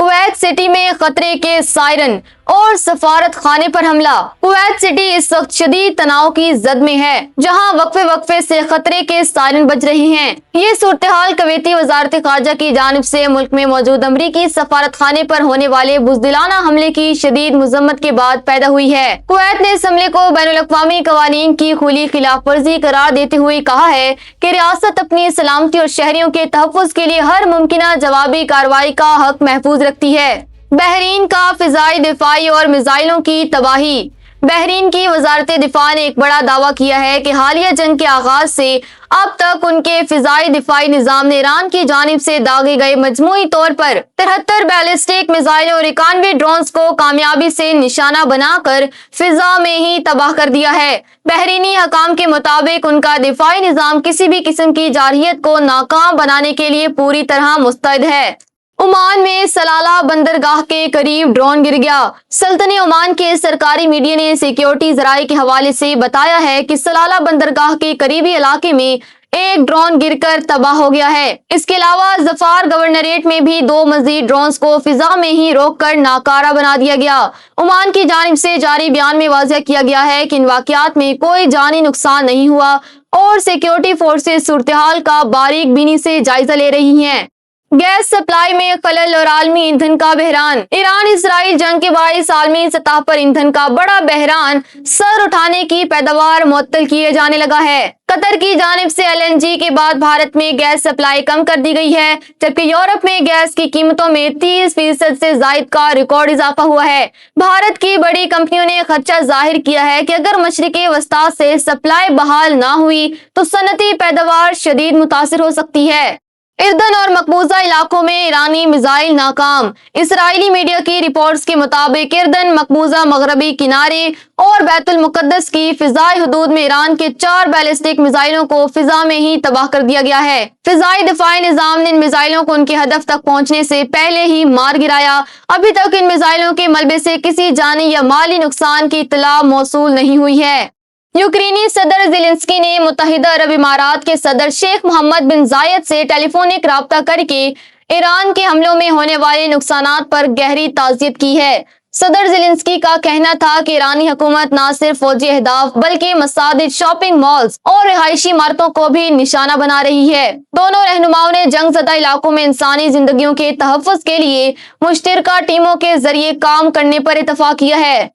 Kuwait city में खतरे के सायरन और सफारत खाने पर हमला। कुवैत सिटी इस वक्त शदीद तनाव की जद में है, जहां वक्फे वक्फे से खतरे के सायरन बज रहे हैं। ये सूरत हाल कुवैती वजारत खारजा की जानिब से मुल्क में मौजूद अमरीकी सफारत खाने पर होने वाले बुज़दिलाना हमले की शदीद मुज़म्मत के बाद पैदा हुई है। कुवैत ने इस हमले को बैनुल-अक़वामी क़वानीन की खुली खिलाफ वर्जी करार देते हुए कहा है कि रियासत अपनी सलामती और शहरियों के तहफ़्फ़ुज़ के लिए हर मुमकिन जवाबी कार्रवाई का हक महफूज रखती है। बहरीन का फिजाई दिफाई और मिसाइलों की तबाही। बहरीन की वजारत दिफा ने एक बड़ा दावा किया है कि हालिया जंग के आगाज से अब तक उनके फिजाई दिफाई निजाम ने ईरान की जानिब से दागे गए मजमूई तौर पर 73 बैलिस्टिक मिसाइलों और 91 ड्रोन्स को कामयाबी से निशाना बनाकर फिजा में ही तबाह कर दिया है। बहरीनी हकाम के मुताबिक उनका दिफाई निजाम किसी भी किस्म की जारहियत को नाकाम बनाने के लिए पूरी तरह मुस्तैद है। ओमान में सलाला बंदरगाह के करीब ड्रोन गिर गया। सल्तनत ओमान के सरकारी मीडिया ने सिक्योरिटी जराये के हवाले से बताया है कि सलाला बंदरगाह के करीबी इलाके में एक ड्रोन गिरकर तबाह हो गया है। इसके अलावा ज़फ़ार गवर्नरेट में भी 2 मजीद ड्रोन्स को फिजा में ही रोककर नाकारा बना दिया गया। ओमान की जानिब से जारी बयान में वाज़ेह किया गया है कि इन वाक़यात में कोई जानी नुकसान नहीं हुआ और सिक्योरिटी फोर्सेस सूरत हाल का बारीक बीनी से जायजा ले रही हैं। गैस सप्लाई में खलल और आलमी ईंधन का बहरान। ईरान इसराइल जंग के बाइस आलमी सतह पर ईंधन का बड़ा बहरान सर उठाने की पैदावार मुअत्तल किए जाने लगा है। कतर की जानिब से LNG के बाद भारत में गैस सप्लाई कम कर दी गई है, जबकि यूरोप में गैस की कीमतों में 30% से जायद का रिकॉर्ड इजाफा हुआ है। भारत की बड़ी कंपनियों ने खदशा जाहिर किया है कि अगर मशरिक़े वस्ता से सप्लाई बहाल ना हुई तो सनती पैदावार शदीद मुतासिर हो सकती है। इर्दन और मकबूजा इलाकों में ईरानी मिसाइल नाकाम। इसराइली मीडिया की रिपोर्ट्स के मुताबिक इर्दन, मकबूजा मगरबी किनारे और बैतुल मुकद्दस की फिजाई हदूद में ईरान के 4 बैलिस्टिक मिसाइलों को फिजा में ही तबाह कर दिया गया है। फिजाई दिफाई निजाम ने इन मिसाइलों को उनके हदफ तक पहुंचने से पहले ही मार गिराया। अभी तक इन मिसाइलों के मलबे से किसी जानी या माली नुकसान की इत्तला मौसूल नहीं हुई है। यूक्रेनी सदर ज़ेलेंस्की ने मुत्तहिदा अरब इमारात के सदर शेख मोहम्मद बिन जायद से टेलीफोनिक राब्ता करके ईरान के हमलों में होने वाले नुकसानात पर गहरी ताज़ियत की है। सदर ज़ेलेंस्की का कहना था कि ईरानी हुकूमत न सिर्फ फौजी अहदाफ बल्कि मसाजिद, शॉपिंग मॉल्स और रिहायशी इमारतों को भी निशाना बना रही है। दोनों रहनुमाओं ने जंग ज़दा इलाकों में इंसानी जिंदगियों के तहफ़्फ़ुज़ के लिए मुश्तरका टीमों के जरिए काम करने पर इत्तफाक किया है।